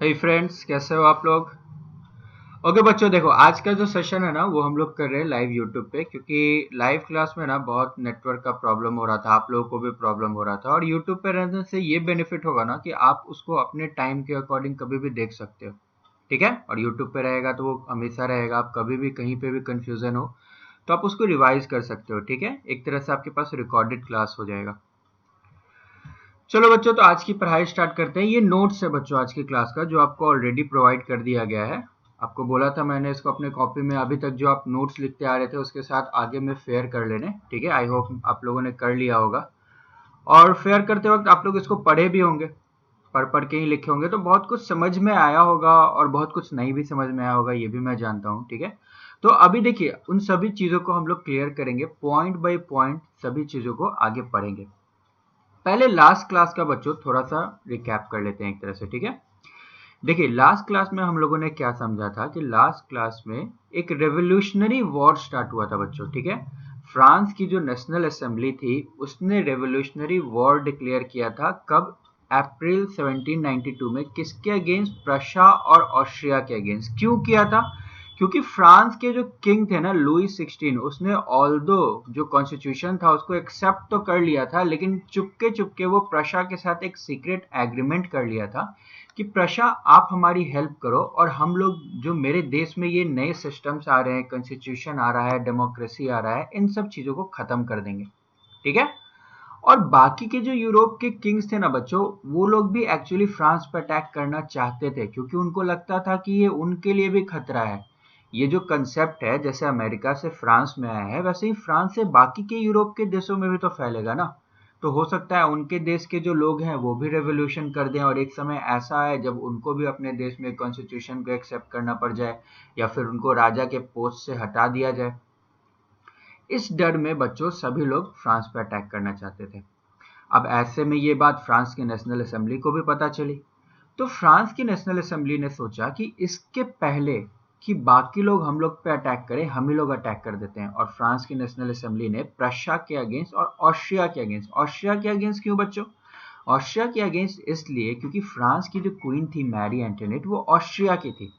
हे friends, कैसे हो आप लोग। ओके बच्चों, देखो आज का जो सेशन है ना वो हम लोग कर रहे हैं लाइव यूट्यूब पे, क्योंकि लाइव क्लास में ना बहुत नेटवर्क का प्रॉब्लम हो रहा था, आप लोगों को भी प्रॉब्लम हो रहा था। और यूट्यूब पे रहने से ये बेनिफिट होगा ना कि आप उसको अपने टाइम के अकॉर्डिंग कभी भी देख सकते हो। ठीक है, और यूट्यूब पे रहेगा तो वो हमेशा रहेगा, आप कभी भी कहीं पे भी कंफ्यूजन हो तो आप उसको रिवाइज कर सकते हो। ठीक है, एक तरह से आपके पास रिकॉर्डेड क्लास हो जाएगा। चलो बच्चों, तो आज की पढ़ाई स्टार्ट करते हैं। ये नोट्स है बच्चों आज की क्लास का, जो आपको ऑलरेडी प्रोवाइड कर दिया गया है। आपको बोला था मैंने इसको अपने कॉपी में अभी तक जो आप नोट्स लिखते आ रहे थे उसके साथ आगे में फेयर कर लेने। ठीक है, आई होप आप लोगों ने कर लिया होगा। और फेयर करते वक्त आप लोग इसको पढ़े भी होंगे, पढ़ पढ़ के ही लिखे होंगे, तो बहुत कुछ समझ में आया होगा और बहुत कुछ नहीं भी समझ में आया होगा, ये भी मैं जानता हूँ। ठीक है, तो अभी देखिए उन सभी चीजों को हम लोग क्लियर करेंगे, पॉइंट बाय पॉइंट सभी चीजों को आगे पढ़ेंगे। पहले लास्ट क्लास का बच्चों थोड़ा सा रिकैप कर लेते हैं एक तरह से। ठीक है, देखिए लास्ट क्लास में हम लोगों ने क्या समझा था कि लास्ट क्लास में एक रेवोल्यूशनरी वॉर स्टार्ट हुआ था बच्चों। ठीक है, फ्रांस की जो नेशनल असेंबली थी उसने रेवोल्यूशनरी वॉर डिक्लेयर किया था। कब? अप्रैल 1792 में। किसके अगेंस्ट? प्रशा और ऑस्ट्रिया के अगेंस्ट। क्यों किया था? क्योंकि फ्रांस के जो किंग थे ना, लुई 16, उसने ऑल्दो जो कॉन्स्टिट्यूशन था उसको एक्सेप्ट तो कर लिया था, लेकिन चुपके चुपके वो प्रशा के साथ एक सीक्रेट एग्रीमेंट कर लिया था कि प्रशा आप हमारी हेल्प करो और हम लोग जो मेरे देश में ये नए सिस्टम्स आ रहे हैं, कॉन्स्टिट्यूशन आ रहा है, डेमोक्रेसी आ रहा है, इन सब चीजों को खत्म कर देंगे। ठीक है, और बाकी के जो यूरोप के किंग्स थे ना बच्चों, वो लोग भी एक्चुअली फ्रांस पर अटैक करना चाहते थे, क्योंकि उनको लगता था कि ये उनके लिए भी खतरा है। ये जो कंसेप्ट है, जैसे अमेरिका से फ्रांस में आया है वैसे ही फ्रांस से बाकी के यूरोप के देशों में भी तो फैलेगा ना। तो हो सकता है उनके देश के जो लोग हैं वो भी रेवोल्यूशन कर दें और एक समय ऐसा आए जब उनको भी अपने देश में कॉन्स्टिट्यूशन को एक्सेप्ट करना पड़ जाए, या फिर उनको राजा के पोस्ट से हटा दिया जाए। इस डर में बच्चों सभी लोग फ्रांस पर अटैक करना चाहते थे। अब ऐसे में ये बात फ्रांस की नेशनल असेंबली को भी पता चली। तो फ्रांस की नेशनल असेंबली ने सोचा कि इसके पहले कि बाकी लोग हम लोग पे अटैक करें, हम ही लोग अटैक कर देते हैं। और फ्रांस की नेशनल असेंबली ने प्रशा के अगेंस्ट और ऑस्ट्रिया के अगेंस्ट। ऑस्ट्रिया के अगेंस्ट क्यों बच्चों? ऑस्ट्रिया के अगेंस्ट इसलिए क्योंकि फ्रांस की जो क्वीन थी मैरी एंटोनेट, वो ऑस्ट्रिया की थी।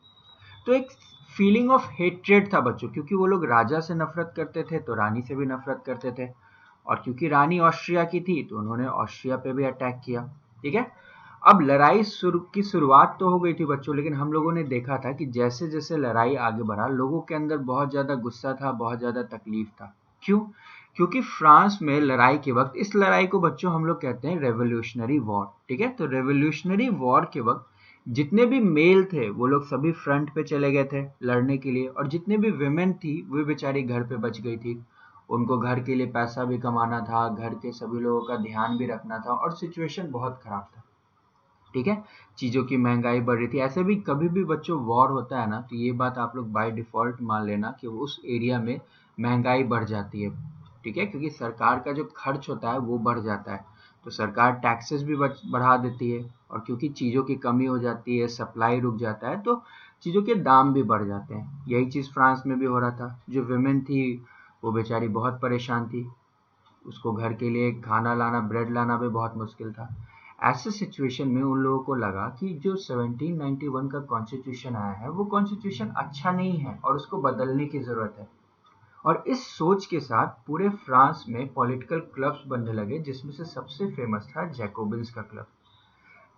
तो एक फीलिंग ऑफ हेट्रेड था बच्चों, क्योंकि वो लोग राजा से नफरत करते थे तो रानी से भी नफरत करते थे। और क्योंकि रानी ऑस्ट्रिया की थी तो उन्होंने ऑस्ट्रिया पे भी अटैक किया। ठीक है, अब लड़ाई की शुरुआत तो हो गई थी बच्चों, लेकिन हम लोगों ने देखा था कि जैसे जैसे लड़ाई आगे बढ़ा, लोगों के अंदर बहुत ज्यादा गुस्सा था, बहुत ज्यादा तकलीफ था। क्यों? क्योंकि फ्रांस में लड़ाई के वक्त, इस लड़ाई को बच्चों हम लोग कहते हैं रेवोल्यूशनरी वॉर। ठीक है, तो रेवोल्यूशनरी वॉर के वक्त जितने भी मेल थे वो लोग सभी फ्रंट पे चले गए थे लड़ने के लिए, और जितने भी विमेन थी वो बेचारी घर पे बच गई थी। उनको घर के लिए पैसा भी कमाना था, घर के सभी लोगों का ध्यान भी रखना था, और सिचुएशन बहुत खराब था। ठीक है, चीजों की महंगाई बढ़ रही थी। ऐसे भी कभी भी बच्चों वॉर होता है ना, तो ये बात आप लोग बाय डिफॉल्ट मान लेना कि उस एरिया में महंगाई बढ़ जाती है। ठीक है, क्योंकि सरकार का जो खर्च होता है वो बढ़ जाता है, तो सरकार टैक्सेस भी बढ़ा देती है। और क्योंकि चीजों की कमी हो जाती है, सप्लाई रुक जाता है, तो चीजों के दाम भी बढ़ जाते हैं। यही चीज फ्रांस में भी हो रहा था। जो विमेन थी वो बेचारी बहुत परेशान थी, उसको घर के लिए खाना लाना, ब्रेड लाना भी बहुत मुश्किल था। ऐसे सिचुएशन में उन लोगों को लगा कि जो 1791 का कॉन्स्टिट्यूशन आया है वो कॉन्स्टिट्यूशन अच्छा नहीं है और उसको बदलने की जरूरत है। और इस सोच के साथ पूरे फ्रांस में पॉलिटिकल क्लब्स बनने लगे, जिसमें से सबसे फेमस था जैकोबिन्स का क्लब।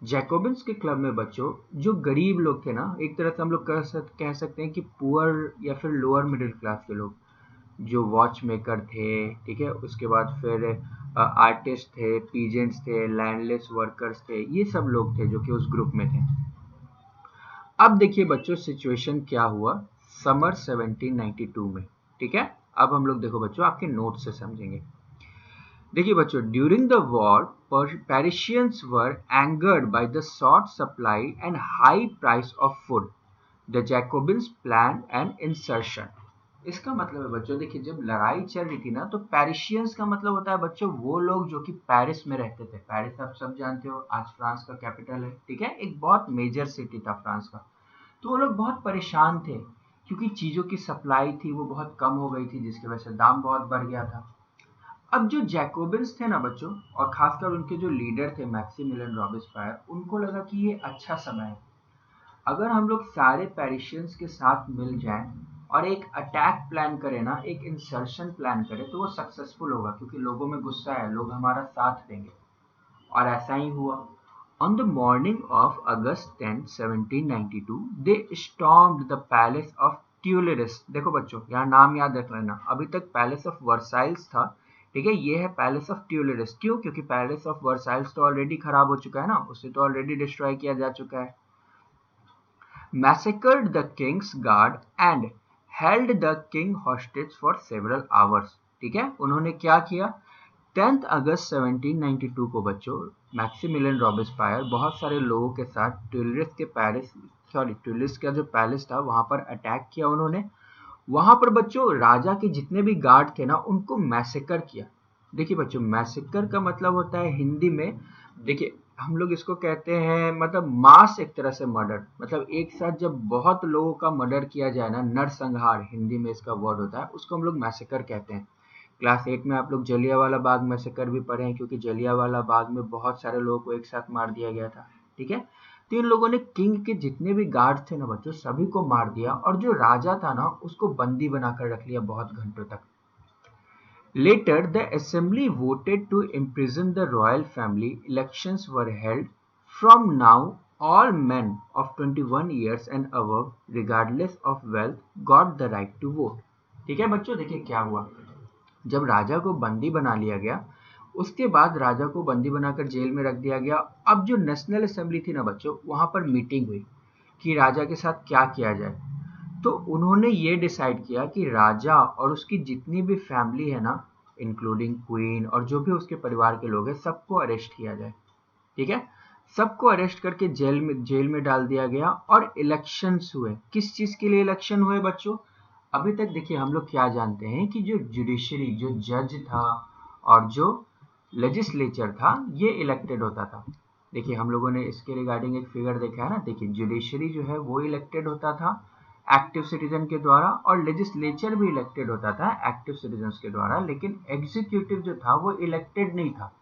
जैकोबिन्स के क्लब में बच्चों जो गरीब लोग थे ना, एक तरह से हम लोग कह सकते हैं कि पुअर या फिर लोअर मिडिल क्लास के लोग, जो वॉच मेकर थे, ठीक है, उसके बाद फिर आर्टिस्ट थे, पीजेंट्स थे, लैंडलेस वर्कर्स थे, ये सब लोग थे जो कि उस ग्रुप में थे। अब देखिए बच्चों सिचुएशन क्या हुआ समर 1792 में। ठीक है, अब हम लोग देखो बच्चों आपके नोट से समझेंगे। देखिए बच्चों, during the war Parisians were angered by the short supply and high price of food. The Jacobins plan and insurrection. इसका मतलब है बच्चों, देखिए जब लड़ाई चल रही थी ना, तो पेरिशियंस का मतलब होता है बच्चों वो लोग जो कि पेरिस में रहते थे। पेरिस आप सब जानते हो, आज फ्रांस का कैपिटल है। ठीक है, एक बहुत मेजर सिटी था फ्रांस का। तो वो लोग बहुत परेशान थे, क्योंकि चीजों की सप्लाई थी वो बहुत कम हो गई थी, जिसकी वजह से दाम बहुत बढ़ गया था। अब जो जैकोबिन्स थे ना बच्चों, और खासकर उनके जो लीडर थे मैक्सिमिलियन रॉबिस्पायर, उनको लगा कि ये अच्छा समय है। अगर हम लोग सारे पेरिशियंस के साथ मिल जाएं और एक अटैक प्लान करें ना, एक इंसर्शन प्लान करें, तो वो सक्सेसफुल होगा क्योंकि लोगों में गुस्सा है, लोग हमारा साथ देंगे। और ऐसा ही हुआ। On the morning of August 10, 1792, they stormed the palace of Tuileries। देखो बच्चों, यहाँ नाम याद रख लेना। अभी तक पैलेस ऑफ वर्साइल्स था, ठीक है, ये है पैलेस ऑफ ट्यूलिरिस। क्यों? क्योंकि पैलेस ऑफ वर्साइल्स तो ऑलरेडी खराब हो चुका है ना, उसे तो ऑलरेडी डिस्ट्रॉय किया जा चुका है। Massacred the king's guard and held the king hostage for several hours। ठीक है, उन्होंने क्या किया? 10 अगस्त 1792 को बच्चों मैक्सिमिलियन रॉबेस्पायर बहुत सारे लोगों के साथ ट्यूलिस का जो पैलेस था वहां पर अटैक किया उन्होंने। वहां पर बच्चों राजा के जितने भी गार्ड थे ना, उनको मैसेकर किया। देखिए बच्चों, मैसेकर का मतलब होता है हिंदी में, देखिए हम लोग इसको कहते हैं मतलब मास, एक तरह से मर्डर, मतलब एक साथ जब बहुत लोगों का मर्डर किया जाए ना, नरसंहार हिंदी में इसका वर्ड होता है, उसको हम लोग मैसेकर कहते हैं। क्लास 8 में आप लोग जलियांवाला बाग मैसेकर भी पढ़े हैं, क्योंकि जलियांवाला बाग में बहुत सारे लोगों को एक साथ मार दिया गया था। ठीक है, तो इन लोगों ने किंग के जितने भी गार्ड थे ना बच्चों, सभी को मार दिया, और जो राजा था ना उसको बंदी बनाकर रख लिया बहुत घंटों तक। Later, the assembly voted to imprison the royal family. Elections were held. From now, all men of 21 years and above, regardless of wealth, got the right to vote। ठीक है बच्चों, देखिए क्या हुआ। जब राजा को बंदी बना लिया गया, उसके बाद राजा को बंदी बनाकर जेल में रख दिया गया। अब जो नेशनल असेंबली थी ना बच्चों, वहां पर मीटिंग हुई कि राजा के साथ क्या किया जाए। तो उन्होंने ये डिसाइड किया कि राजा और उसकी जितनी भी फैमिली है ना, इंक्लूडिंग क्वीन और जो भी उसके परिवार के लोग हैं, सबको अरेस्ट किया जाए। ठीक है, सबको अरेस्ट करके जेल में डाल दिया गया। और इलेक्शंस हुए। किस चीज के लिए इलेक्शन हुए बच्चों? अभी तक देखिए हम लोग क्या जानते हैं कि जो जुडिशरी, जो जज था और जो लेजिस्लेचर था, ये इलेक्टेड होता था। देखिए हम लोगों ने इसके रिगार्डिंग एक फिगर देखा है ना। देखिए जुडिशरी जो है वो इलेक्टेड होता था एक्टिव सिटीजन के द्वारा, और लेजिस्लेचर भी इलेक्टेड होता था एक्टिव सिटीजन्स के द्वारा, लेकिन एग्जीक्यूटिव जो था वो इलेक्टेड नहीं था।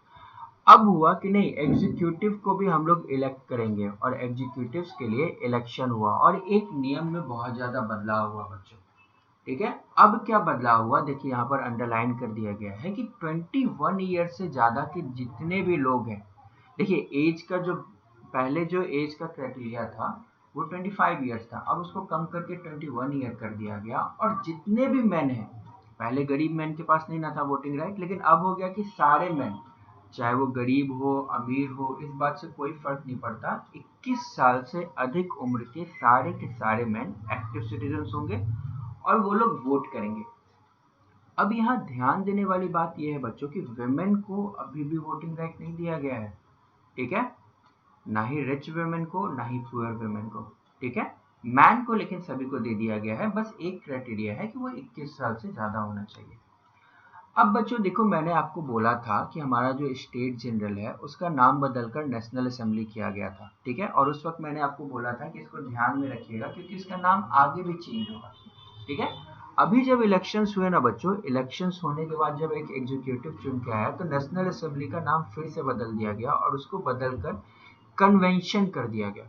अब हुआ कि नहीं, एग्जीक्यूटिव को भी हम लोग इलेक्ट करेंगे, और एग्जीक्यूटिव के लिए इलेक्शन हुआ, और एक नियम में बहुत ज्यादा बदलाव हुआ बच्चों। ठीक है, अब क्या बदलाव हुआ देखिए यहाँ पर अंडरलाइन कर दिया गया है कि 21 ईयर से ज्यादा के जितने भी लोग हैं, देखिए एज का जो पहले जो एज का क्राइटेरिया था वो 25 ईयर्स था, अब उसको कम करके 21 ईयर कर दिया गया। और जितने भी मैन हैं, पहले गरीब मैन के पास नहीं ना था वोटिंग राइट, लेकिन अब हो गया कि सारे मैन, चाहे वो गरीब हो अमीर हो, इस बात से कोई फर्क नहीं पड़ता, 21 साल से अधिक उम्र के सारे मैन एक्टिव सिटीजन होंगे और वो लोग वोट करेंगे। अब यहाँ ध्यान देने वाली बात यह है बच्चों कि वुमेन को अभी भी वोटिंग राइट नहीं दिया गया है। ठीक है, ना ही रिच वुमेन को, ना ही पुअर वुमेन को। ठीक है, मैन को लेकिन सभी को दे दिया गया है। बस एक क्राइटेरिया है कि वो 21 साल से ज्यादा होना चाहिए। अब बच्चों देखो, मैंने आपको बोला था कि हमारा जो स्टेट जनरल है उसका नाम बदलकर नेशनल असेंबली किया गया था। ठीक है, और उस वक्त मैंने आपको बोला था कि इसको ध्यान में रखिएगा क्योंकि इसका नाम आगे भी चेंज होगा। ठीक है, अभी जब इलेक्शंस हुए ना बच्चों, इलेक्शंस होने के बाद जब एक एग्जीक्यूटिव चुन के आया, तो नेशनल असेंबली का नाम फिर से बदल दिया गया और उसको बदलकर कन्वेंशन कर दिया गया।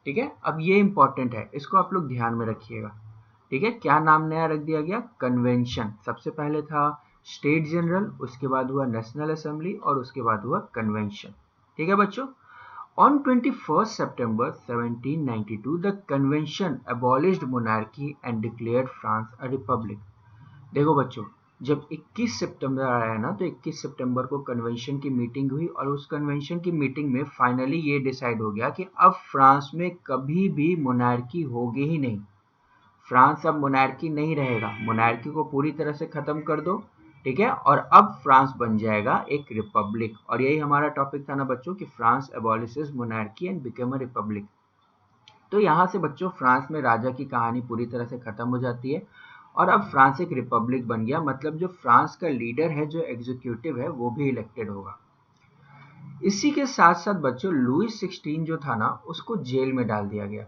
ठीक है, अब ये इंपॉर्टेंट है, इसको आप लोग ध्यान में रखिएगा। ठीक है, क्या नाम नया रख दिया गया? कन्वेंशन। सबसे पहले था स्टेट जनरल, उसके बाद हुआ नेशनल असेंबली, और उसके बाद हुआ कन्वेंशन। ठीक है बच्चों, On 21st September 1792, the convention abolished monarchy and declared France a republic। देखो बच्चों, जब 21 सितंबर आया ना, तो 21 सितंबर को कन्वेंशन की मीटिंग हुई, और उस कन्वेंशन की मीटिंग में फाइनली ये डिसाइड हो गया कि अब फ्रांस में कभी भी मोनार्की होगी ही नहीं। फ्रांस अब मोनार्की नहीं रहेगा, मोनार्की को पूरी तरह से खत्म कर दो। ठीक है, और अब फ्रांस बन जाएगा एक रिपब्लिक। और यही हमारा टॉपिक था ना बच्चों कि France abolishes monarchy and become a republic. तो यहाँ से बच्चों फ्रांस में राजा की कहानी पूरी तरह से खत्म हो जाती है, और अब फ्रांस एक रिपब्लिक बन गया। मतलब जो फ्रांस का लीडर है, जो एग्जीक्यूटिव है, वो भी इलेक्टेड होगा। इसी के साथ साथ बच्चों लुईस 16 जो था ना, उसको जेल में डाल दिया गया।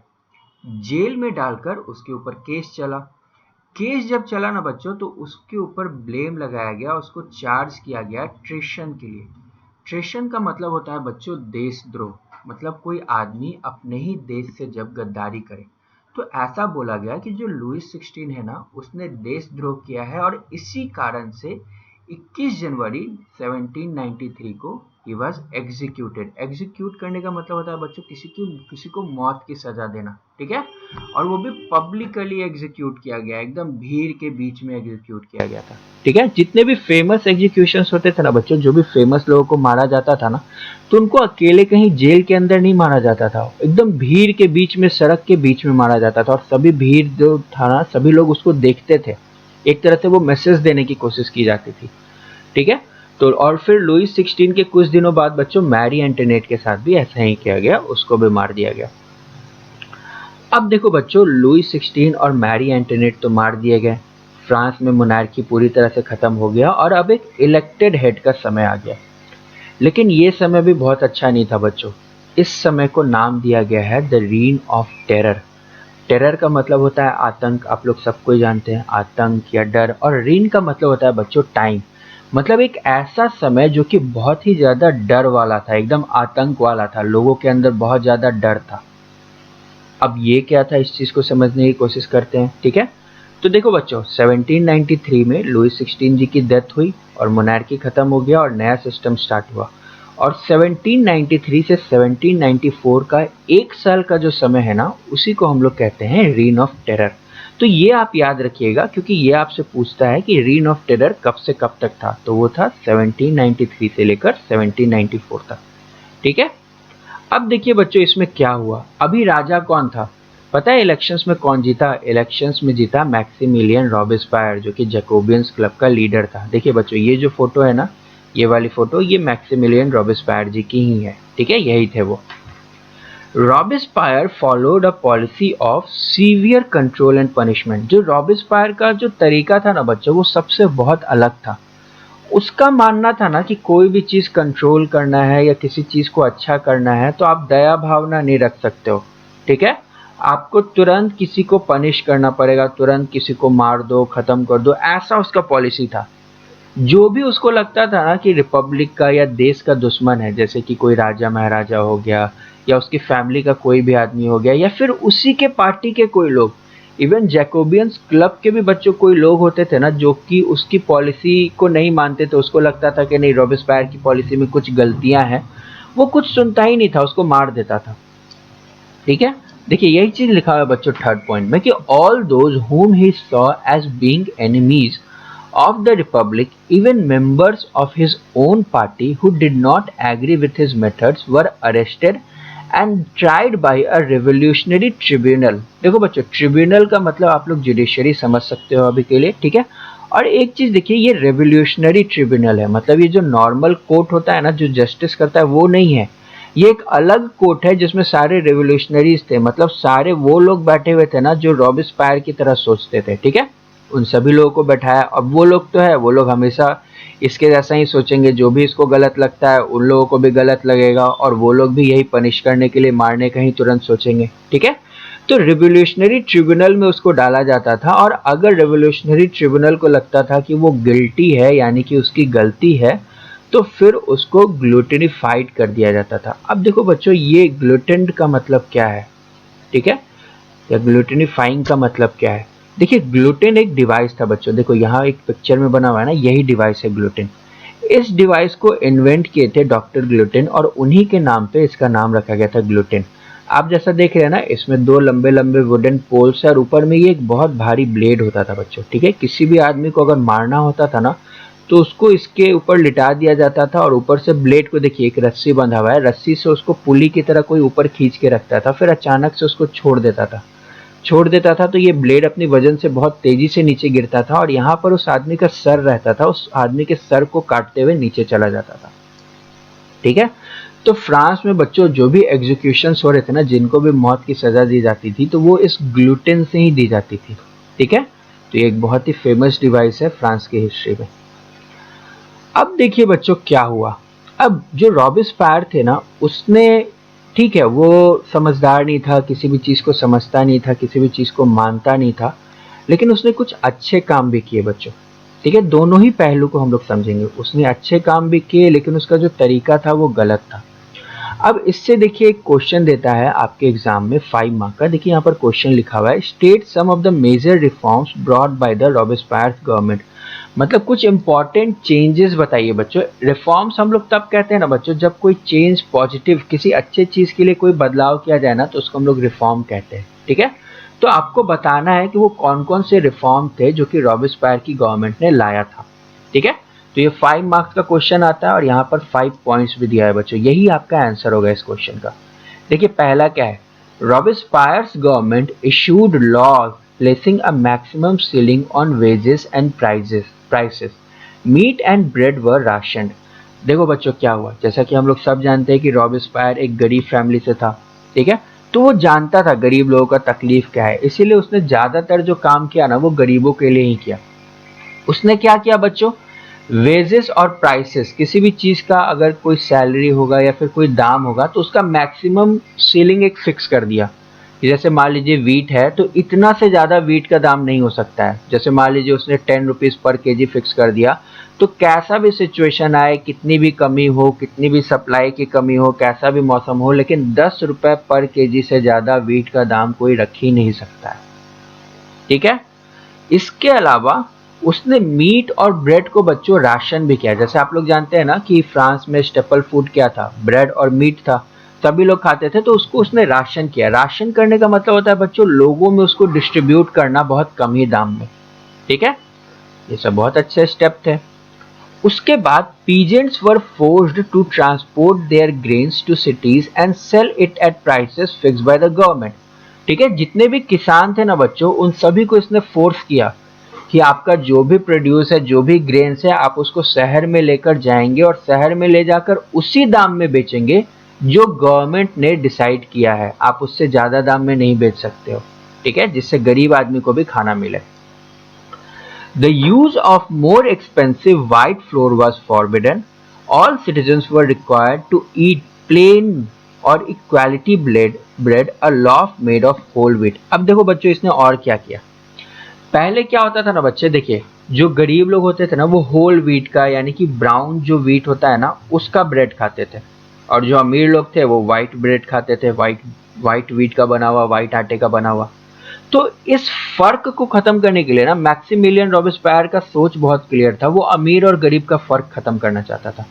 जेल में डालकर उसके ऊपर केस चला। केस जब चला ना बच्चों, तो उसके ऊपर ब्लेम लगाया गया, उसको चार्ज किया गया ट्रेशन के लिए। ट्रेशन का मतलब होता है बच्चों देशद्रोह। मतलब कोई आदमी अपने ही देश से जब गद्दारी करे, तो ऐसा बोला गया कि जो लुईस 16 है ना, उसने देशद्रोह किया है और इसी कारण से 21 जनवरी 1793 को ही वॉज एग्जीक्यूटेड। एग्जीक्यूट करने का मतलब होता है बच्चों किसी को मौत की सजा देना, ठीक है। और वो भी पब्लिकली एग्जीक्यूट किया गया, एकदम भीड़ के बीच में एग्जीक्यूट किया गया था, ठीक है। जितने भी फेमस एग्जीक्यूशंस होते थे ना बच्चों, जो भी फेमस लोगों को मारा जाता था ना, तो उनको अकेले कहीं जेल के अंदर नहीं मारा जाता था, एकदम भीड़ के बीच में, सड़क के बीच में मारा जाता था। और सभी भीड़ जो था ना, सभी लोग उसको देखते थे, एक तरह से वो मैसेज देने की कोशिश की जाती थी, ठीक है। तो और फिर लुईस 16 के कुछ दिनों बाद बच्चों मैरी एंटोनेट के साथ भी ऐसा ही किया गया, उसको भी मार दिया गया। अब देखो बच्चों, लुईस 16 और मैरी एंटोनेट तो मार दिए गए, फ्रांस में मोनार्की पूरी तरह से खत्म हो गया और अब एक इलेक्टेड हेड का समय आ गया। लेकिन ये समय भी बहुत अच्छा नहीं था बच्चों। इस समय को नाम दिया गया है the reign of terror. Terror का मतलब होता है आतंक, आप लोग सबको जानते हैं, आतंक या डर। और रीन का मतलब होता है बच्चों टाइम, मतलब एक ऐसा समय जो कि बहुत ही ज्यादा डर वाला था, एकदम आतंक वाला था, लोगों के अंदर बहुत ज्यादा डर था। अब ये क्या था, इस चीज को समझने की कोशिश करते हैं, ठीक है। तो देखो बच्चों, 1793 में लुईस 16 जी की डेथ हुई और मोनार्की खत्म हो गया और नया सिस्टम स्टार्ट हुआ। और 1793 से 1794 का एक साल का जो समय है ना, उसी को हम लोग कहते हैं रीन ऑफ टेरर। तो ये आप याद रखिएगा, क्योंकि ये आपसे पूछता है कि रीन ऑफ टेरर कब से कब तक था, तो वो था 1793 से लेकर 1794 तक, ठीक है। अब देखिए बच्चों, इसमें क्या हुआ, अभी राजा कौन था पता है इलेक्शंस में कौन जीता? इलेक्शंस में जीता मैक्सिमिलियन रॉबेस्पायर, जो कि जैकोबियंस क्लब का लीडर था। देखिए बच्चों, ये जो फोटो है ना, ये वाली फोटो, ये मैक्सिमिलियन रॉबेस्पायर जी की ही है, ठीक है, यही थे वो। Robespierre followed a policy of severe control and punishment. जो रॉबेस्पायर का जो तरीका था ना बच्चों, वो सबसे बहुत अलग था। उसका मानना था ना कि कोई भी चीज कंट्रोल करना है या किसी चीज को अच्छा करना है, तो आप दया भावना नहीं रख सकते हो, ठीक है। आपको तुरंत किसी को पनिश करना पड़ेगा, तुरंत किसी को मार दो, खत्म कर दो, ऐसा उसका पॉलिसी था। जो भी उसको लगता था ना कि रिपब्लिक का या देश का दुश्मन है, जैसे कि कोई राजा महाराजा हो गया या उसकी फैमिली का कोई भी आदमी हो गया या फिर उसी के पार्टी के कोई लोग, इवन जैकोबियंस क्लब के भी बच्चों कोई लोग होते थे ना जो कि उसकी पॉलिसी को नहीं मानते थे, उसको लगता था कि नहीं, रॉबेस्पायर की पॉलिसी में कुछ गलतियां हैं, वो कुछ सुनता ही नहीं था, उसको मार देता था, ठीक है। देखिए यही चीज लिखा हुआ है बच्चों थर्ड पॉइंट में कि all those whom he saw as being enemies of the republic, even members of his own party who did not agree with his methods, were arrested and tried by a revolutionary tribunal। देखो बच्चों, tribunal का मतलब आप लोग judiciary समझ सकते हो अभी के लिए, ठीक है। और एक चीज देखिए, ये रेवोल्यूशनरी ट्रिब्यूनल है, मतलब ये जो नॉर्मल कोर्ट होता है ना, जो जस्टिस करता है, वो नहीं है। ये एक अलग कोर्ट है जिसमें सारे रेवोल्यूशनरीज थे, मतलब सारे वो लोग बैठे हुए थे ना जो रॉबेस्पायर की तरह सोचते थे, ठीक है। उन सभी लोगों को बैठाया। अब वो लोग तो है, वो लोग हमेशा इसके जैसा ही सोचेंगे, जो भी इसको गलत लगता है उन लोगों को भी गलत लगेगा, और वो लोग भी यही पनिश करने के लिए, मारने का ही तुरंत सोचेंगे, ठीक है। तो रिवोल्यूशनरी ट्रिब्यूनल में उसको डाला जाता था, और अगर रिवोल्यूशनरी ट्रिब्यूनल को लगता था कि वो गिल्टी है, यानी कि उसकी गलती है, तो फिर उसको ग्लूटेनिफाइड कर दिया जाता था। अब देखो बच्चों, ये ग्लूटेन का मतलब क्या है, ठीक है, या ग्लूटेनिफाइंग का मतलब क्या है? देखिए, ग्लूटेन एक डिवाइस था बच्चों, देखो यहाँ एक पिक्चर में बना हुआ है ना, यही डिवाइस है ग्लूटेन। इस डिवाइस को इन्वेंट किए थे डॉक्टर ग्लूटेन, और उन्हीं के नाम पे इसका नाम रखा गया था ग्लूटेन। आप जैसा देख रहे हैं ना, इसमें दो लंबे लंबे वुडन पोल्स है और ऊपर में ये एक बहुत भारी ब्लेड होता था बच्चों, ठीक है। किसी भी आदमी को अगर मारना होता था ना, तो उसको इसके ऊपर लिटा दिया जाता था, और ऊपर से ब्लेड को देखिए, एक रस्सी बंधा हुआ है, रस्सी से उसको पुली की तरह कोई ऊपर खींच के रखता था, फिर अचानक से उसको छोड़ देता था, तो ये ब्लेड अपनी वजन से बहुत तेजी से नीचे गिरता था, और यहाँ पर उस आदमी का सर रहता था, उस आदमी के सर को काटते हुए नीचे चला जाता था, ठीक है। तो फ्रांस में बच्चों जो भी एग्जीक्यूशंस हो रहे थे ना, जिनको भी मौत की सजा दी जाती थी, तो वो इस ग्लूटेन से ही दी जाती थी, ठीक है। तो ये एक बहुत ही फेमस डिवाइस है फ्रांस की हिस्ट्री में। अब देखिए बच्चों क्या हुआ। अब जो रॉबेस्पायर थे ना, उसने, ठीक है, वो समझदार नहीं था, किसी भी चीज को समझता नहीं था, किसी भी चीज को मानता नहीं था, लेकिन उसने कुछ अच्छे काम भी किए बच्चों, ठीक है। दोनों ही पहलू को हम लोग समझेंगे, उसने अच्छे काम भी किए, लेकिन उसका जो तरीका था वो गलत था। अब इससे देखिए एक क्वेश्चन देता है आपके एग्जाम में 5 मार्क का। देखिए यहाँ पर क्वेश्चन लिखा हुआ है, state some of the major reforms brought by the Robespierre's government. मतलब कुछ इंपॉर्टेंट चेंजेस बताइए बच्चों। रिफॉर्म्स हम लोग तब कहते हैं ना बच्चों जब कोई चेंज पॉजिटिव, किसी अच्छे चीज के लिए कोई बदलाव किया जाए ना, तो उसको हम लोग रिफॉर्म कहते हैं। ठीक है, तो आपको बताना है कि वो कौन कौन से रिफॉर्म थे जो कि रॉबेस्पायर की गवर्नमेंट ने लाया था। ठीक है, तो ये 5 मार्क्स का क्वेश्चन आता है और यहाँ पर 5 पॉइंट्स भी दिया है बच्चों, यही आपका आंसर होगा इस क्वेश्चन का। देखिए पहला क्या है, Robespierre's government issued laws placing a maximum ceiling on wages and prices. Meat and bread were rationed. देखो बच्चों क्या हुआ, जैसा कि हम लोग सब जानते हैं कि रॉबेस्पायर एक गरीब फैमिली से था। ठीक है, तो वो जानता था गरीब लोगों का तकलीफ क्या है, इसीलिए उसने ज्यादातर जो काम किया ना वो गरीबों के लिए ही किया। उसने क्या किया बच्चों, वेजेस और प्राइसेस, किसी भी चीज का अगर कोई सैलरी होगा या फिर कोई दाम होगा तो उसका मैक्सिमम सीलिंग एक फिक्स कर दिया। जैसे मान लीजिए वीट है तो इतना से ज्यादा वीट का दाम नहीं हो सकता है। जैसे मान लीजिए उसने 10 रुपीज पर केजी फिक्स कर दिया, तो कैसा भी सिचुएशन आए, कितनी भी कमी हो, कितनी भी सप्लाई की कमी हो, कैसा भी मौसम हो, लेकिन 10 रुपए पर केजी से ज्यादा वीट का दाम कोई रख ही नहीं सकता है। ठीक है, इसके अलावा उसने मीट और ब्रेड को बच्चों राशन भी किया। जैसे आप लोग जानते हैं ना कि फ्रांस में स्टेपल फूड क्या था, ब्रेड और मीट था, सभी लोग खाते थे, तो उसको उसने राशन किया। राशन करने का मतलब होता है बच्चों लोगों में उसको डिस्ट्रीब्यूट करना बहुत कम ही दाम में। ठीक है, ये सब बहुत अच्छे स्टेप थे। उसके बाद peasants were forced to transport their grains to cities and sell it at prices fixed by the government. ठीक है, जितने भी किसान थे ना बच्चों उन सभी को इसने फोर्स किया कि आपका जो भी प्रोड्यूस है, जो भी ग्रेन्स है, आप उसको शहर में लेकर जाएंगे और शहर में ले जाकर उसी दाम में बेचेंगे जो गवर्नमेंट ने डिसाइड किया है। आप उससे ज्यादा दाम में नहीं बेच सकते हो। ठीक है, जिससे गरीब आदमी को भी खाना मिले। The use of more expensive white flour was forbidden. All citizens were required to eat plain और equality bread, a loaf made of whole wheat. अब देखो बच्चों इसने और क्या किया। पहले क्या होता था ना बच्चे, देखिए जो गरीब लोग होते थे ना वो होल व्हीट का, यानी कि ब्राउन जो व्हीट होता है ना उसका ब्रेड खाते थे, और जो अमीर लोग थे वो व्हाइट ब्रेड खाते थे, व्हाइट व्हीट का बना हुआ, व्हाइट आटे का बना हुआ। तो इस फर्क को खत्म करने के लिए ना मैक्सिमिलियन रॉबेस्पायर का सोच बहुत क्लियर था। वो अमीर और गरीब का फर्क खत्म करना चाहता था।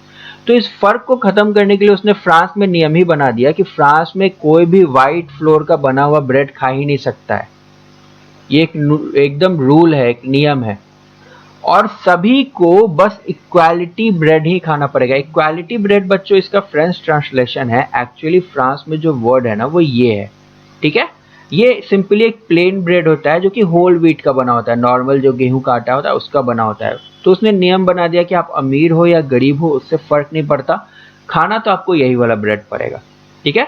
तो इस फर्क को खत्म करने के लिए उसने फ्रांस में नियम ही बना दिया कि फ्रांस में कोई भी व्हाइट फ्लोर का बना हुआ ब्रेड खा ही नहीं सकता है। ये एकदम रूल है, एक नियम है, और सभी को बस इक्वालिटी ब्रेड ही खाना पड़ेगा। इक्वालिटी ब्रेड बच्चों इसका फ्रेंच ट्रांसलेशन है, एक्चुअली फ्रांस में जो वर्ड है ना वो ये है। ठीक है, ये सिंपली एक प्लेन ब्रेड होता है जो कि होल व्हीट का बना होता है, नॉर्मल जो गेहूं का आटा होता है उसका बना होता है। तो उसने नियम बना दिया कि आप अमीर हो या गरीब हो उससे फर्क नहीं पड़ता, खाना तो आपको यही वाला ब्रेड पड़ेगा। ठीक है,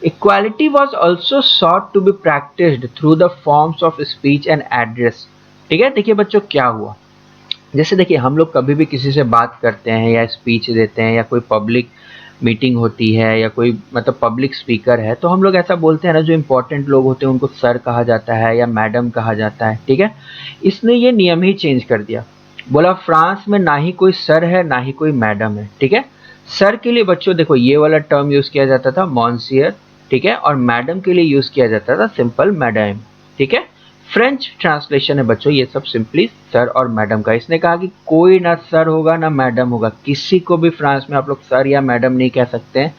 equality was also sought to be practised through the forms of speech and address. ठीक है, देखिए बच्चों क्या हुआ, जैसे देखिए हम लोग कभी भी किसी से बात करते हैं या स्पीच देते हैं या कोई पब्लिक मीटिंग होती है या कोई मतलब पब्लिक स्पीकर है, तो हम लोग ऐसा बोलते हैं ना, जो इंपॉर्टेंट लोग होते हैं उनको सर कहा जाता है या मैडम कहा जाता है। ठीक है, इसने ये नियम ही चेंज कर दिया, बोला फ्रांस में ना ही कोई सर है ना ही कोई मैडम है। ठीक है, सर के लिए बच्चों देखो ये वाला टर्म यूज किया जाता था मॉन्सियर। ठीक है, और मैडम के लिए यूज किया जाता था सिंपल मैडम। ठीक है, फ्रेंच ट्रांसलेशन है बच्चों ये सब सिंपली सर और मैडम का। इसने कहा कि कोई ना सर होगा ना मैडम होगा, किसी को भी फ्रांस में आप लोग सर या मैडम नहीं कह सकते हैं,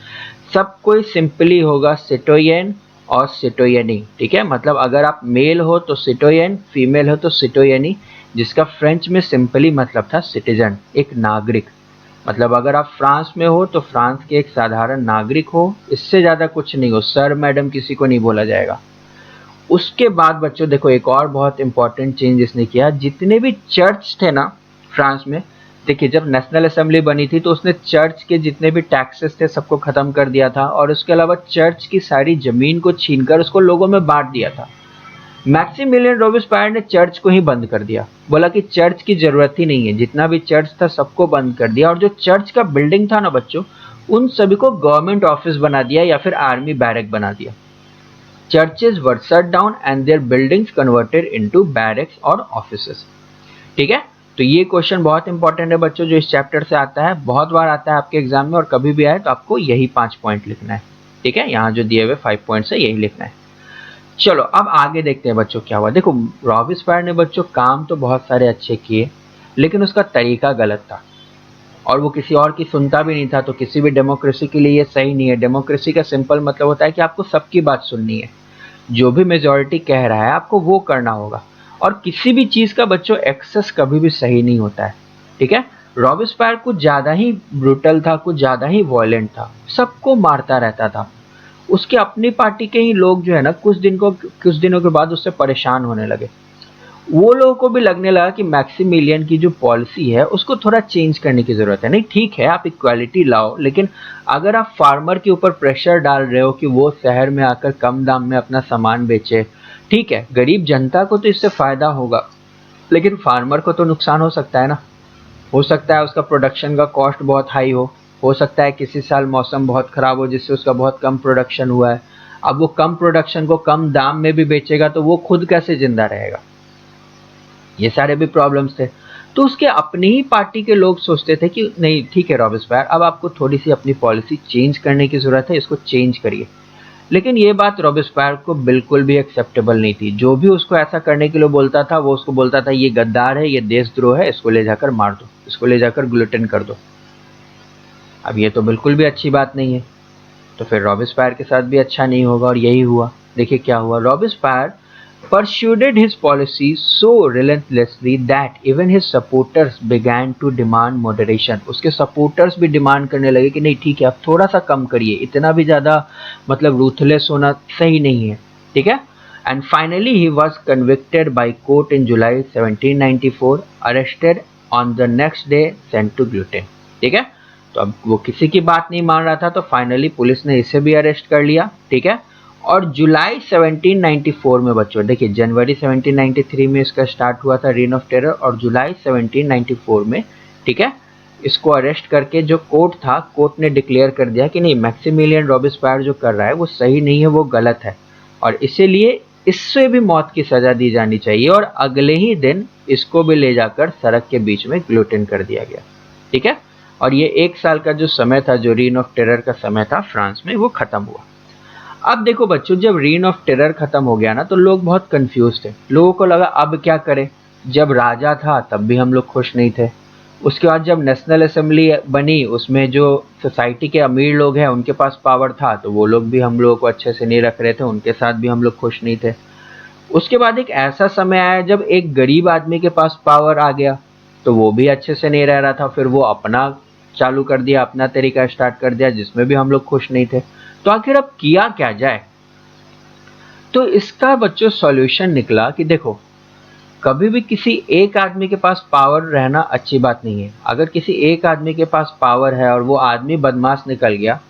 सब कोई सिंपली होगा सिटोयन और सिटोयनी। ठीक है, मतलब अगर आप मेल हो तो सिटोयन, फीमेल हो तो सिटोयनी, जिसका फ्रेंच में सिंपली मतलब था सिटीजन, एक नागरिक। मतलब अगर आप फ्रांस में हो तो फ्रांस के एक साधारण नागरिक हो, इससे ज्यादा कुछ नहीं हो, सर मैडम किसी को नहीं बोला जाएगा। उसके बाद बच्चों देखो एक और बहुत इंपॉर्टेंट चेंज इसने किया, जितने भी चर्च थे ना फ्रांस में, देखिए जब नेशनल असेंबली बनी थी तो उसने चर्च के जितने भी टैक्सेस थे सबको खत्म कर दिया था, और उसके अलावा चर्च की सारी जमीन को छीनकर उसको लोगों में बांट दिया था। मैक्सिमिलियन रॉबेस्पायर ने चर्च को ही बंद कर दिया, बोला कि चर्च की जरूरत ही नहीं है, जितना भी चर्च था सबको बंद कर दिया, और जो चर्च का बिल्डिंग था ना बच्चों उन सभी को गवर्नमेंट ऑफिस बना दिया या फिर आर्मी बैरक बना दिया। Churches were shut down and their buildings converted into barracks और offices। ठीक है, तो ये क्वेश्चन बहुत इंपॉर्टेंट है बच्चों, जो इस चैप्टर से आता है, बहुत बार आता है आपके एग्जाम में, और कभी भी आए तो आपको यही 5 पॉइंट लिखना है, ठीक है। यहाँ जो दिए हुए 5 पॉइंट्स है यही लिखना है। चलो अब आगे देखते हैं बच्चों क्या हुआ। देखो रॉबिस्पायर ने बच्चों काम तो बहुत सारे अच्छे किए, लेकिन उसका तरीका गलत था और वो किसी और की सुनता भी नहीं था। तो किसी भी डेमोक्रेसी के लिए ये सही नहीं है। डेमोक्रेसी का सिंपल मतलब होता है कि आपको सबकी बात सुननी है, जो भी मेजॉरिटी कह रहा है आपको वो करना होगा। और किसी भी चीज का बच्चों एक्सेस कभी भी सही नहीं होता है, ठीक है। रॉबिस्पायर कुछ ज्यादा ही ब्रूटल था, कुछ ज्यादा ही वॉयलेंट था, सबको मारता रहता था। उसके अपनी पार्टी के ही लोग जो है ना कुछ दिनों के बाद उससे परेशान होने लगे। वो लोगों को भी लगने लगा कि मैक्सिमिलियन की जो पॉलिसी है उसको थोड़ा चेंज करने की जरूरत है। नहीं ठीक है आप इक्वालिटी लाओ, लेकिन अगर आप फार्मर के ऊपर प्रेशर डाल रहे हो कि वो शहर में आकर कम दाम में अपना सामान बेचे, ठीक है गरीब जनता को तो इससे फायदा होगा, लेकिन फार्मर को तो नुकसान हो सकता है ना। हो सकता है उसका प्रोडक्शन का कॉस्ट बहुत हाई हो सकता है किसी साल मौसम बहुत खराब हो जिससे उसका बहुत कम प्रोडक्शन हुआ है। अब वो कम प्रोडक्शन को कम दाम में भी बेचेगा तो वो खुद कैसे जिंदा रहेगा। ये सारे भी प्रॉब्लम्स थे। तो उसके अपनी ही पार्टी के लोग सोचते थे कि नहीं ठीक है रॉबिस्पायर, अब आपको थोड़ी सी अपनी पॉलिसी चेंज करने की जरूरत है, इसको चेंज करिए। लेकिन ये बात रॉबिस्पायर को बिल्कुल भी एक्सेप्टेबल नहीं थी। जो भी उसको ऐसा करने के लिए बोलता था वो उसको बोलता था ये गद्दार है, ये देशद्रोह है, इसको ले जाकर मार दो, इसको ले जाकर गिलोटिन कर दो। अब ये तो बिल्कुल भी अच्छी बात नहीं है। तो फिर रॉबिस्पायर के साथ भी अच्छा नहीं होगा और यही हुआ। देखिए क्या हुआ। रॉबिस्पायर pursued his policy so relentlessly that even his supporters began to demand moderation. उसके सपोर्टर्स भी डिमांड करने लगे कि नहीं ठीक है आप थोड़ा सा कम करिए, इतना भी ज़्यादा मतलब रूथलेस होना सही नहीं है, ठीक है। And finally he was convicted by court in July 1794, arrested on the next day, sent to guillotine, ठीक है। तो अब वो किसी की बात नहीं मान रहा था तो फाइनली पुलिस ने इसे भी अरेस्ट कर लिया, ठीक है। और जुलाई 1794 में बच्चों देखिए, जनवरी 1793 में इसका स्टार्ट हुआ था रेन ऑफ टेरर, और जुलाई 1794 में, ठीक है, इसको अरेस्ट करके जो कोर्ट था, कोर्ट ने डिक्लेयर कर दिया कि नहीं मैक्सिमिलियन रॉबिस्पायर जो कर रहा है वो सही नहीं है, वो गलत है, और इसीलिए इससे भी मौत की सजा दी जानी चाहिए। और अगले ही दिन इसको भी ले जाकर सड़क के बीच में गिलोटिन कर दिया गया, ठीक है। और ये 1 साल का जो समय था, जो रेन ऑफ टेरर का समय था फ्रांस में, वो खत्म हुआ। अब देखो बच्चों, जब रेन ऑफ टेरर खत्म हो गया ना तो लोग बहुत कंफ्यूज थे। लोगों को लगा अब क्या करें, जब राजा था तब भी हम लोग खुश नहीं थे। उसके बाद जब नेशनल असेंबली बनी, उसमें जो सोसाइटी के अमीर लोग हैं उनके पास पावर था, तो वो लोग भी हम लोगों को अच्छे से नहीं रख रहे थे, उनके साथ भी हम लोग खुश नहीं थे। उसके बाद एक ऐसा समय आया जब एक गरीब आदमी के पास पावर आ गया, तो वो भी अच्छे से नहीं रह रहा था। फिर वो अपना चालू कर दिया, अपना तरीका स्टार्ट कर दिया, जिसमें भी हम लोग खुश नहीं थे। तो आखिर अब किया क्या जाए। तो इसका बच्चों सॉल्यूशन निकला कि देखो, कभी भी किसी एक आदमी के पास पावर रहना अच्छी बात नहीं है। अगर किसी एक आदमी के पास पावर है और वो आदमी बदमाश निकल गया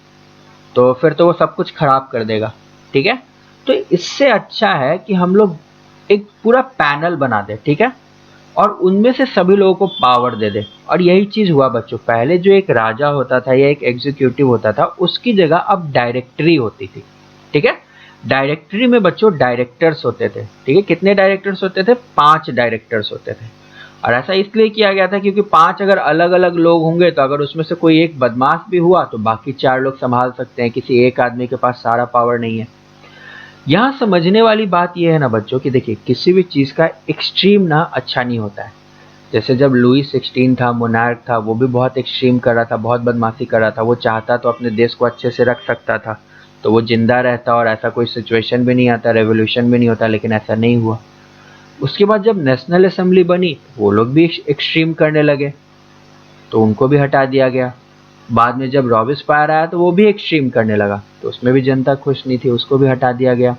तो फिर तो वो सब कुछ खराब कर देगा, ठीक है। तो इससे अच्छा है कि हम लोग एक पूरा पैनल बना दें, ठीक है, और उनमें से सभी लोगों को पावर दे दे। और यही चीज हुआ बच्चों। पहले जो एक राजा होता था या एक एग्जीक्यूटिव होता था, उसकी जगह अब डायरेक्टरी होती थी, ठीक है। डायरेक्टरी में बच्चों डायरेक्टर्स होते थे, ठीक है। कितने डायरेक्टर्स होते थे? 5 डायरेक्टर्स होते थे। और ऐसा इसलिए किया गया था क्योंकि 5 अगर अलग अलग लोग होंगे तो अगर उसमें से कोई एक बदमाश भी हुआ तो बाकी 4 लोग संभाल सकते हैं। किसी एक आदमी के पास सारा पावर नहीं है। यहाँ समझने वाली बात यह है ना बच्चों कि देखिए, किसी भी चीज का एक्सट्रीम ना अच्छा नहीं होता है। जैसे जब लुई 16 था, मोनार्क था, वो भी बहुत एक्सट्रीम कर रहा था, बहुत बदमाशी कर रहा था। वो चाहता तो अपने देश को अच्छे से रख सकता था, तो वो जिंदा रहता और ऐसा कोई सिचुएशन भी नहीं आता, रेवोल्यूशन भी नहीं होता, लेकिन ऐसा नहीं हुआ। उसके बाद जब नेशनल असेंबली बनी, वो लोग भी एक्सट्रीम करने लगे, तो उनको भी हटा दिया गया। बाद में जब रॉबिस्पायर आया तो वो भी एक्सट्रीम करने लगा, तो उसमें भी जनता खुश नहीं थी, उसको भी हटा दिया गया।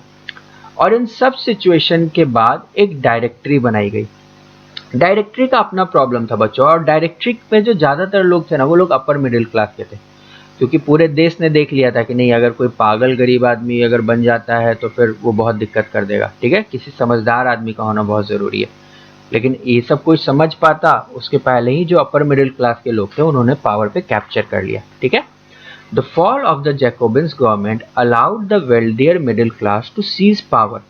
और इन सब सिचुएशन के बाद एक डायरेक्टरी बनाई गई। डायरेक्टरी का अपना प्रॉब्लम था बच्चों, और डायरेक्टरी में जो ज्यादातर लोग थे ना, वो लोग अपर मिडिल क्लास के थे, क्योंकि पूरे देश ने देख लिया था कि नहीं, अगर कोई पागल गरीब आदमी अगर बन जाता है तो फिर वो बहुत दिक्कत कर देगा, ठीक है। किसी समझदार आदमी का होना बहुत जरूरी है। लेकिन ये सब कोई समझ पाता उसके पहले ही जो अपर मिडिल क्लास के लोग थे उन्होंने पावर पे कैप्चर कर लिया, ठीक है। The fall of the Jacobins government allowed the wealthier middle class to seize power.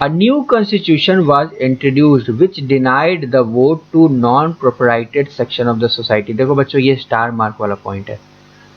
A new constitution was introduced which denied the vote to non-proprietary section of the society। देखो बच्चों ये star mark वाला point है,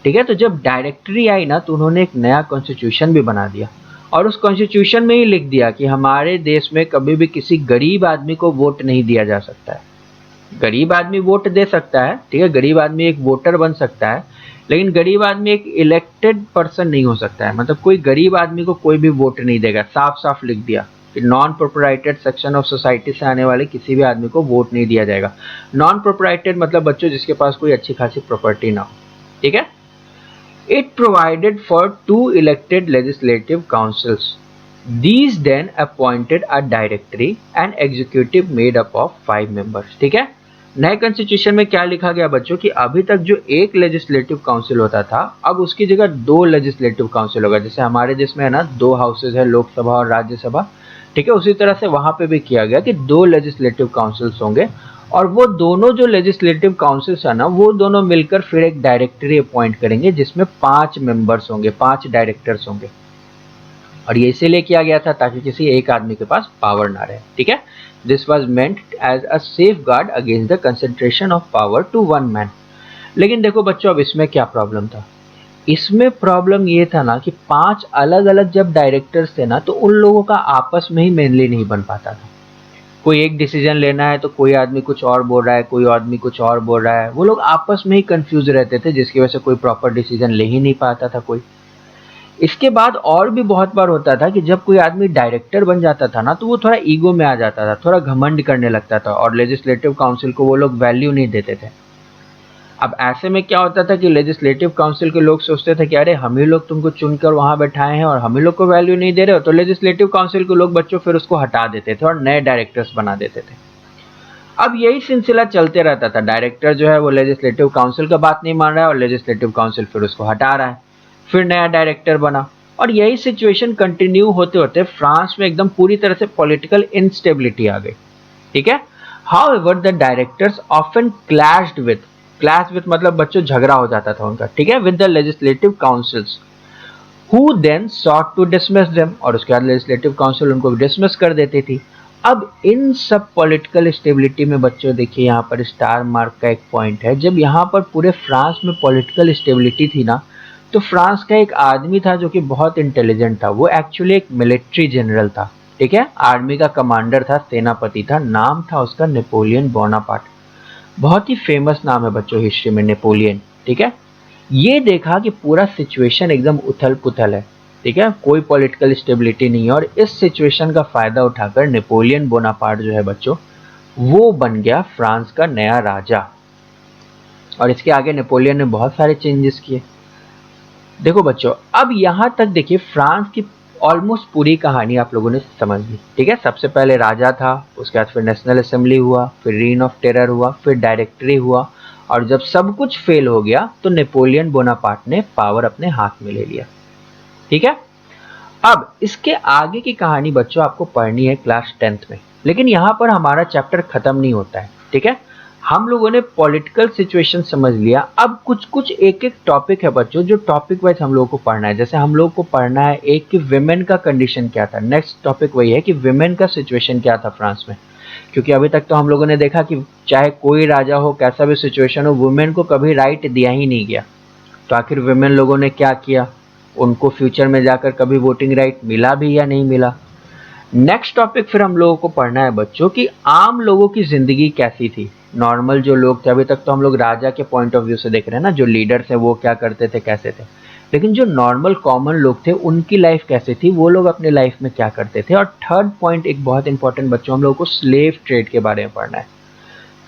ठीक है। तो जब directory आई ना तो उन्होंने एक नया कॉन्स्टिट्यूशन भी बना दिया और उस कॉन्स्टिट्यूशन में ही लिख दिया कि हमारे देश में कभी भी किसी गरीब आदमी को वोट नहीं दिया जा सकता है। गरीब आदमी वोट दे सकता है, ठीक है, गरीब आदमी एक वोटर बन सकता है, लेकिन गरीब आदमी एक इलेक्टेड पर्सन नहीं हो सकता है। मतलब कोई गरीब आदमी को कोई भी वोट नहीं देगा, साफ साफ लिख दिया कि नॉन प्रोप्राइटेड सेक्शन ऑफ सोसाइटी से आने वाले किसी भी आदमी को वोट नहीं दिया जाएगा। नॉन प्रोप्राइटेड मतलब बच्चों जिसके पास कोई अच्छी खासी प्रॉपर्टी ना हो, ठीक है। It provided for 2 elected legislative councils. These then appointed a directory and executive made up of 5 members. ठीक है। नए कॉन्स्टिट्यूशन में क्या लिखा गया बच्चों कि अभी तक जो एक लेजिस्लेटिव काउंसिल होता था, अब उसकी जगह 2 लेजिस्लेटिव काउंसिल होगा। जैसे हमारे देश में है ना 2 हाउसेज है, लोकसभा और राज्यसभा, ठीक है, उसी तरह से वहां पे भी किया गया कि 2 लेजिस्लेटिव काउंसिल्स होंगे और वो दोनों जो लेजिस्लेटिव काउंसिल्स है ना वो दोनों मिलकर फिर एक डायरेक्टरी अपॉइंट करेंगे जिसमें 5 मेंबर्स होंगे, 5 डायरेक्टर्स होंगे। और ये इसीलिए किया गया था ताकि किसी एक आदमी के पास पावर ना रहे, ठीक है। This was meant as a safeguard against the concentration of power to one man. लेकिन देखो बच्चों अब इसमें क्या प्रॉब्लम था, इसमें प्रॉब्लम ये था ना कि 5 अलग अलग जब डायरेक्टर्स थे ना तो उन लोगों का आपस में ही मेनली नहीं बन पाता था। कोई एक डिसीजन लेना है तो कोई आदमी कुछ और बोल रहा है, कोई आदमी कुछ और बोल रहा है, वो लोग आपस में ही कंफ्यूज रहते थे जिसकी वजह से कोई प्रॉपर डिसीजन ले ही नहीं पाता था कोई। इसके बाद और भी बहुत बार होता था कि जब कोई आदमी डायरेक्टर बन जाता था ना तो वो थोड़ा ईगो में आ जाता था, थोड़ा घमंड करने लगता था और लेजिस्लेटिव काउंसिल को वो लोग वैल्यू नहीं देते थे। अब ऐसे में क्या होता था कि लेजिस्लेटिव काउंसिल के लोग सोचते थे कि अरे हम ही लोग तुमको चुनकर वहां बैठाए हैं और हम ही लोग को वैल्यू नहीं दे रहे हो, तो लेजिस्लेटिव काउंसिल के लोग बच्चों फिर उसको हटा देते थे और नए डायरेक्टर्स बना देते थे। अब यही सिलसिला चलते रहता था, डायरेक्टर जो है वो लेजिस्लेटिव काउंसिल का बात नहीं मान रहा है और लेजिस्लेटिव काउंसिल फिर उसको हटा रहा है, फिर नया डायरेक्टर बना और यही सिचुएशन कंटिन्यू होते होते फ्रांस में एकदम पूरी तरह से पॉलिटिकल इंस्टेबिलिटी आ गई, ठीक है। However the directors often clashed with मतलब बच्चों झगड़ा हो जाता था उनका, ठीक है, with the legislative councils who then sought to dismiss them, और उसके बाद लेजिस्लेटिव काउंसिल उनको डिसमिस कर देती थी। अब इन सब पॉलिटिकल स्टेबिलिटी में बच्चों देखिए यहाँ पर स्टार मार्क का एक पॉइंट है, जब यहाँ पर पूरे फ्रांस में पॉलिटिकल स्टेबिलिटी थी ना तो फ्रांस का एक आदमी था जो कि बहुत इंटेलिजेंट था, वो एक्चुअली एक मिलिट्री जनरल था, ठीक है, आर्मी का कमांडर था, सेनापति था, नाम था उसका नेपोलियन बोनापार्ट। बहुत ही फेमस नाम है बच्चों हिस्ट्री में नेपोलियन, ठीक है। ये देखा कि पूरा सिचुएशन एकदम उथल पुथल है, ठीक है, कोई पॉलिटिकल स्टेबिलिटी नहीं है और इस सिचुएशन का फायदा उठाकर नेपोलियन बोनापार्ट जो है बच्चों वो बन गया फ्रांस का नया राजा। और इसके आगे नेपोलियन ने बहुत सारे चेंजेस किए। देखो बच्चों अब यहां तक देखिए फ्रांस की ऑलमोस्ट पूरी कहानी आप लोगों ने समझ ली, ठीक है। सबसे पहले राजा था, उसके बाद फिर नेशनल असेंबली हुआ, फिर रीन ऑफ टेरर हुआ, फिर डायरेक्टरी हुआ और जब सब कुछ फेल हो गया तो नेपोलियन बोनापार्ट ने पावर अपने हाथ में ले लिया, ठीक है। अब इसके आगे की कहानी बच्चों आपको पढ़नी है क्लास 10th में, लेकिन यहां पर हमारा चैप्टर खत्म नहीं होता है, ठीक है। हम लोगों ने पॉलिटिकल सिचुएशन समझ लिया, अब कुछ कुछ एक एक टॉपिक है बच्चों जो टॉपिक वाइज हम लोगों को पढ़ना है। जैसे हम लोगों को पढ़ना है एक कि विमेन का कंडीशन क्या था, नेक्स्ट टॉपिक वही है कि विमेन का सिचुएशन क्या था फ्रांस में, क्योंकि अभी तक तो हम लोगों ने देखा कि चाहे कोई राजा हो, कैसा भी सिचुएशन हो, वुमेन को कभी राइट दिया ही नहीं गया। तो आखिर विमेन लोगों ने क्या किया, उनको फ्यूचर में जाकर कभी वोटिंग राइट मिला भी या नहीं मिला। नेक्स्ट टॉपिक फिर हम लोगों को पढ़ना है बच्चों कि आम लोगों की जिंदगी कैसी थी, नॉर्मल जो लोग थे। अभी तक तो हम लोग राजा के पॉइंट ऑफ व्यू से देख रहे हैं ना, जो लीडर्स हैं वो क्या करते थे, कैसे थे, लेकिन जो नॉर्मल कॉमन लोग थे उनकी लाइफ कैसे थी, वो लोग अपने लाइफ में क्या करते थे। और थर्ड पॉइंट एक बहुत इंपॉर्टेंट बच्चों हम लोगों को स्लेव ट्रेड के बारे में पढ़ना है।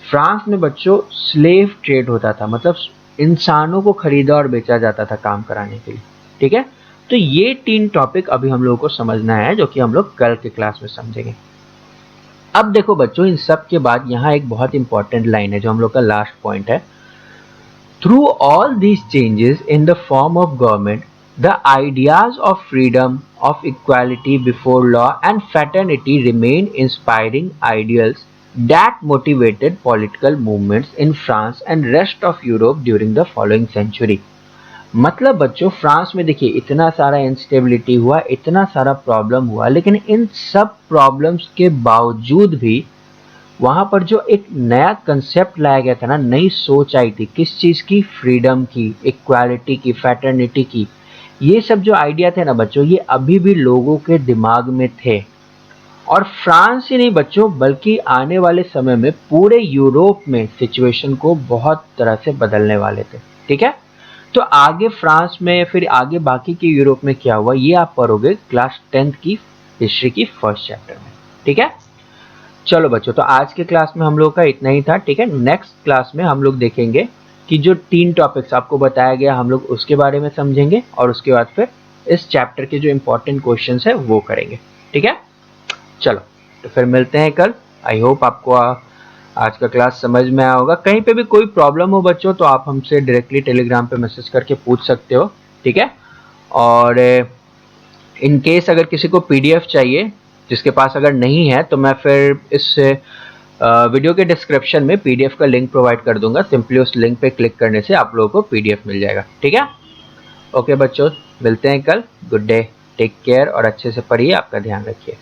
फ्रांस में बच्चों स्लेव ट्रेड होता था, मतलब इंसानों को खरीदा और बेचा जाता था काम कराने के लिए, ठीक है। तो ये 3 टॉपिक अभी हम लोगों को समझना है जो कि हम लोग कल के क्लास में समझेंगे। अब देखो बच्चों इन सब के बाद यहाँ एक बहुत इंपॉर्टेंट लाइन है जो हम लोग का लास्ट पॉइंट है। Through all these changes in the form of government the ideas of freedom, of equality before law and fraternity remain inspiring ideals that motivated political movements in France and rest of Europe during the following century। मतलब बच्चों France में देखिए इतना सारा instability हुआ, इतना सारा problem हुआ, लेकिन इन सब प्रॉब्लम्स के बावजूद भी वहां पर जो एक नया कंसेप्ट लाया गया था ना, नई सोच आई थी, किस चीज की? फ्रीडम की, इक्वालिटी की, फैटर्निटी की। ये सब जो आइडिया थे ना बच्चों, ये अभी भी लोगों के दिमाग में थे। और फ्रांस ही नहीं बच्चों, बल्कि आने वाले समय में पूरे यूरोप में सिचुएशन को बहुत तरह से बदलने वाले थे। ठीक है, तो आगे फ्रांस में, फिर आगे बाकी के यूरोप में क्या हुआ, ये आप पढ़ोगे क्लास 10th की हिस्ट्री की फर्स्ट चैप्टर में। ठीक है, चलो बच्चों, तो आज के क्लास में हम लोग का इतना ही था। ठीक है, नेक्स्ट क्लास में हम लोग देखेंगे कि जो 3 टॉपिक्स आपको बताया गया, हम लोग उसके बारे में समझेंगे, और उसके बाद फिर इस चैप्टर के जो इंपॉर्टेंट क्वेश्चंस है वो करेंगे। ठीक है, चलो, तो फिर मिलते हैं कल। आई होप आपको आज का क्लास समझ में आया होगा। कहीं पे भी कोई प्रॉब्लम हो बच्चों, तो आप हमसे डायरेक्टली टेलीग्राम पे मैसेज करके पूछ सकते हो। ठीक है, और इन केस अगर किसी को पीडीएफ चाहिए, जिसके पास अगर नहीं है, तो मैं फिर इस वीडियो के डिस्क्रिप्शन में पीडीएफ का लिंक प्रोवाइड कर दूंगा। सिंपली उस लिंक पे क्लिक करने से आप लोगों को पीडीएफ मिल जाएगा। ठीक है, ओके बच्चों, मिलते हैं कल। गुड डे, टेक केयर, और अच्छे से पढ़िए, आपका ध्यान रखिए।